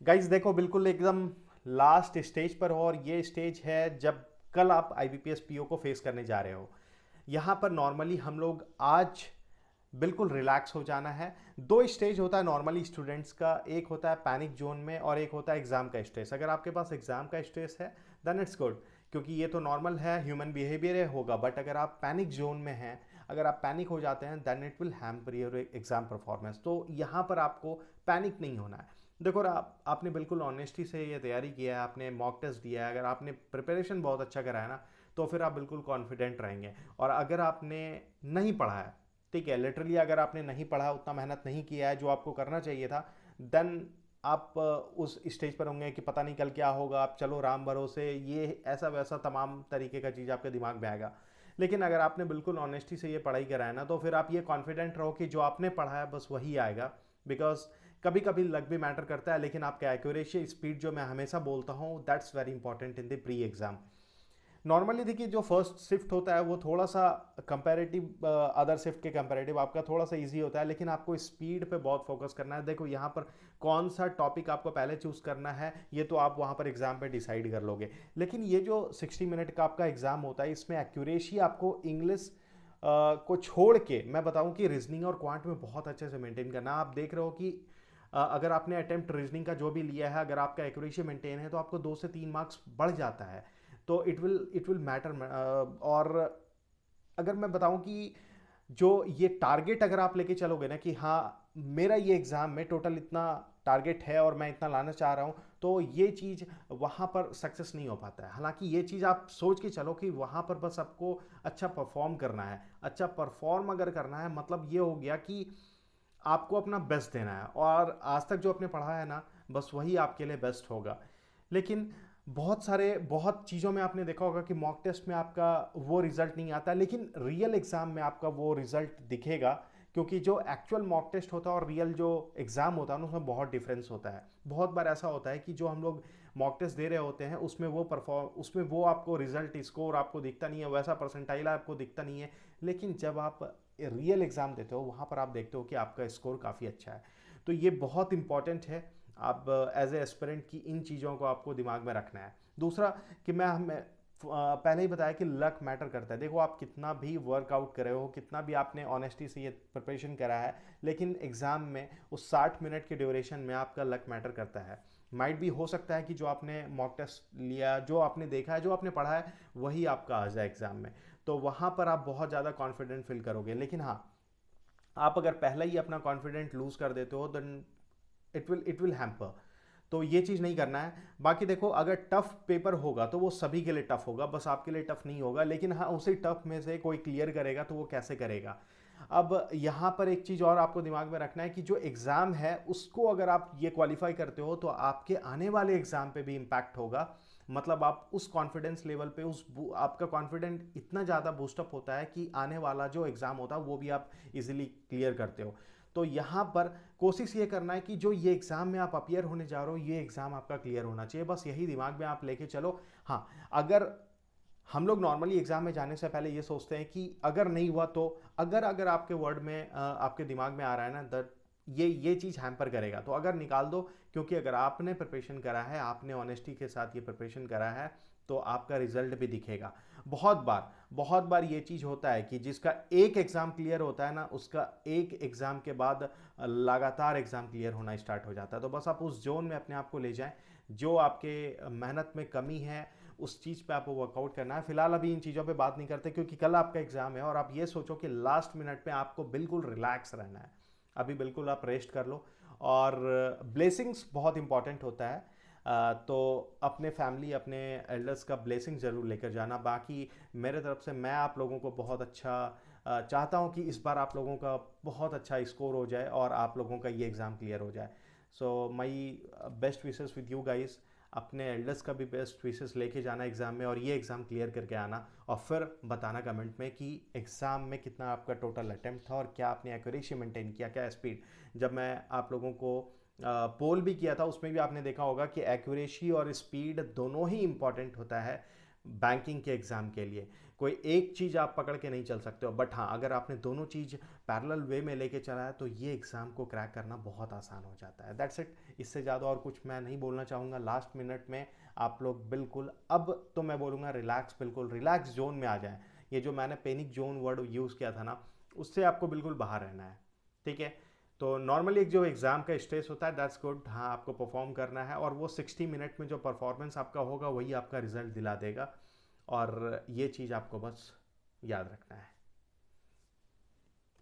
Guys देखो, बिल्कुल एकदम लास्ट स्टेज पर हो, और ये स्टेज है जब कल आप आईबीपीएस पीओ को फेस करने जा रहे हो। यहाँ पर नॉर्मली हम लोग आज बिल्कुल रिलैक्स हो जाना है। दो स्टेज होता है नॉर्मली स्टूडेंट्स का, एक होता है पैनिक जोन में और एक होता है एग्जाम का स्ट्रेस। अगर आपके पास एग्जाम का स्ट्रेस है देन इट्स गुड, क्योंकि ये तो नॉर्मल है, ह्यूमन बिहेवियर होगा। बट अगर आप पैनिक जोन में हैं, अगर आप पैनिक हो जाते हैं then it will hamper your exam performance. तो यहाँ पर आपको पैनिक नहीं होना है। देखो, आपने बिल्कुल ऑनेस्टी से ये तैयारी किया है, आपने मॉक टेस्ट दिया है, अगर आपने प्रिपरेशन बहुत अच्छा करा है ना, तो फिर आप बिल्कुल कॉन्फिडेंट रहेंगे। और अगर आपने नहीं पढ़ा है, ठीक है, लिटरली अगर आपने नहीं पढ़ा, उतना मेहनत नहीं किया है जो आपको करना चाहिए था, देन आप उस स्टेज पर होंगे कि पता नहीं कल क्या होगा, आप चलो राम भरोसे, ये ऐसा वैसा तमाम तरीके का चीज़ आपके दिमाग में आएगा। लेकिन अगर आपने बिल्कुल ऑनेस्टी से ये पढ़ाई करा है ना, तो फिर आप ये कॉन्फिडेंट रहो कि जो आपने पढ़ा है बस वही आएगा। बिकॉज कभी कभी लक भी मैटर करता है, लेकिन आपका एक्यूरेसी स्पीड जो मैं हमेशा बोलता हूँ, that's very important in the pre exam. Normally देखिए, जो फर्स्ट शिफ्ट होता है वो थोड़ा सा कंपैरेटिव अदर शिफ्ट के कंपैरेटिव आपका थोड़ा सा इजी होता है, लेकिन आपको स्पीड पे बहुत फोकस करना है। देखो, यहाँ पर कौन सा टॉपिक आपको पहले चूज करना है ये तो आप वहाँ पर एग्जाम पे डिसाइड कर लोगे। लेकिन ये जो 60 मिनट का आपका एग्जाम होता है, इसमें एक्यूरेसी आपको इंग्लिश को छोड़ के मैं बताऊं कि रीजनिंग और क्वांट में बहुत अच्छे से मेंटेन करना। आप देख रहे हो कि अगर आपने अटेम्प्ट रीजनिंग का जो भी लिया है, अगर आपका एक्यूरेसी मेंटेन है तो आपको 2 से 3 मार्क्स बढ़ जाता है। तो इट विल मैटर। और अगर मैं बताऊं कि जो ये टारगेट अगर आप लेके चलोगे ना कि हाँ, मेरा ये एग्जाम में टोटल इतना टारगेट है और मैं इतना लाना चाह रहा हूँ, तो ये चीज़ वहाँ पर सक्सेस नहीं हो पाता है। हालांकि ये चीज़ आप सोच के चलो कि वहाँ पर बस आपको अच्छा परफॉर्म करना है। अच्छा परफॉर्म अगर करना है मतलब ये हो गया कि आपको अपना बेस्ट देना है, और आज तक जो आपने पढ़ा है ना, बस वही आपके लिए बेस्ट होगा। लेकिन बहुत चीज़ों में आपने देखा होगा कि मॉक टेस्ट में आपका वो रिजल्ट नहीं आता, लेकिन रियल एग्जाम में आपका वो रिजल्ट दिखेगा। क्योंकि जो एक्चुअल मॉक टेस्ट होता है और रियल जो एग्जाम होता है ना, उसमें बहुत डिफरेंस होता है। बहुत बार ऐसा होता है कि जो हम लोग मॉक टेस्ट दे रहे होते हैं उसमें वो आपको रिजल्ट स्कोर आपको दिखता नहीं है, वैसा परसेंटाइल आपको दिखता नहीं है। लेकिन जब आप रियल एग्जाम देते हो, वहाँ पर आप देखते हो कि आपका स्कोर काफ़ी अच्छा है। तो ये बहुत इंपॉर्टेंट है। आप एज ए एस्पिरेंट की इन चीज़ों को आपको दिमाग में रखना है। दूसरा कि मैं हमें पहले ही बताया कि लक मैटर करता है। देखो, आप कितना भी वर्कआउट करे हो, कितना भी आपने ऑनेस्टी से ये प्रिपरेशन करा है, लेकिन एग्जाम में उस 60 मिनट के ड्यूरेशन में आपका लक मैटर करता है। माइट भी हो सकता है कि जो आपने मॉक टेस्ट लिया, जो आपने देखा है, जो आपने पढ़ा है, वही आपका आ जाए एग्जाम में। तो वहाँ पर आप बहुत ज़्यादा कॉन्फिडेंट फील करोगे। लेकिन हाँ, आप अगर पहले ही अपना कॉन्फिडेंट लूज कर देते हो देन इट विल हैम्पर। तो ये चीज़ नहीं करना है। बाकी देखो, अगर टफ पेपर होगा तो वो सभी के लिए टफ होगा, बस आपके लिए टफ नहीं होगा। लेकिन हाँ, उसी टफ में से कोई क्लियर करेगा तो वो कैसे करेगा। अब यहाँ पर एक चीज़ और आपको दिमाग में रखना है कि जो एग्ज़ाम है उसको अगर आप ये क्वालिफाई करते हो तो आपके आने वाले एग्ज़ाम पे भी इम्पैक्ट होगा। मतलब आप उस कॉन्फिडेंस लेवल पे आपका कॉन्फिडेंट इतना ज़्यादा बूस्टअप होता है कि आने वाला जो एग्ज़ाम होता है वो भी आप इजीली क्लियर करते हो। तो यहाँ पर कोशिश ये करना है कि जो ये एग्ज़ाम में आप अपियर होने जा रहे हो, ये एग्ज़ाम आपका क्लियर होना चाहिए। बस यही दिमाग में आप लेके चलो। हाँ, अगर हम लोग नॉर्मली एग्जाम में जाने से पहले ये सोचते हैं कि अगर नहीं हुआ तो, अगर अगर आपके वर्ड में आपके दिमाग में आ रहा है ना दैट ये चीज़ हैम्पर करेगा, तो अगर निकाल दो। क्योंकि अगर आपने प्रिपरेशन करा है, आपने ऑनेस्टी के साथ ये प्रिपरेशन करा है, तो आपका रिजल्ट भी दिखेगा। बहुत बार ये चीज़ होता है कि जिसका एक एग्ज़ाम क्लियर होता है ना, उसका एक एग्ज़ाम के बाद लगातार एग्ज़ाम क्लियर होना स्टार्ट हो जाता है। तो बस आप उस जोन में अपने आप को ले जाएं। जो आपके मेहनत में कमी है, उस चीज़ पे आपको वर्कआउट करना है। फिलहाल अभी इन चीज़ों पे बात नहीं करते, क्योंकि कल आपका एग्जाम है और आप ये सोचो कि लास्ट मिनट पे आपको बिल्कुल रिलैक्स रहना है। अभी बिल्कुल आप रेस्ट कर लो। और ब्लेसिंग्स बहुत इंपॉर्टेंट होता है। तो अपने फैमिली, अपने एल्डर्स का ब्लेसिंग ज़रूर लेकर जाना। बाकी मेरे तरफ से मैं आप लोगों को बहुत अच्छा चाहता हूँ कि इस बार आप लोगों का बहुत अच्छा स्कोर हो जाए और आप लोगों का ये एग्ज़ाम क्लियर हो जाए। So my best wishes with you guys. अपने एल्डर्स का भी बेस्ट विशेस लेके जाना एग्ज़ाम में, और ये एग्ज़ाम क्लियर करके आना। और फिर बताना कमेंट में कि एग्ज़ाम में कितना आपका टोटल अटेम्प्ट था और क्या आपने एक्यूरेसी मेंटेन किया, क्या स्पीड। जब मैं आप लोगों को पोल भी किया था, उसमें भी आपने देखा होगा कि एक्यूरेसी और स्पीड दोनों ही इंपॉर्टेंट होता है। बैंकिंग के एग्ज़ाम के लिए कोई एक चीज़ आप पकड़ के नहीं चल सकते हो, बट हाँ अगर आपने दोनों चीज़ पैरेलल वे में लेके चला है तो ये एग्ज़ाम को क्रैक करना बहुत आसान हो जाता है। That's it. इससे ज़्यादा और कुछ मैं नहीं बोलना चाहूँगा। लास्ट मिनट में आप लोग बिल्कुल, अब तो मैं बोलूँगा रिलैक्स, बिल्कुल रिलैक्स जोन में आ जाएं। ये जो मैंने पैनिक जोन वर्ड यूज़ किया था ना, उससे आपको बिल्कुल बाहर रहना है। ठीक है। तो नॉर्मली एक जो एग्ज़ाम का स्ट्रेस होता है दैट्स गुड, हाँ आपको परफॉर्म करना है, और वो 60 मिनट में जो परफॉर्मेंस आपका होगा वही आपका रिजल्ट दिला देगा। और ये चीज़ आपको बस याद रखना है।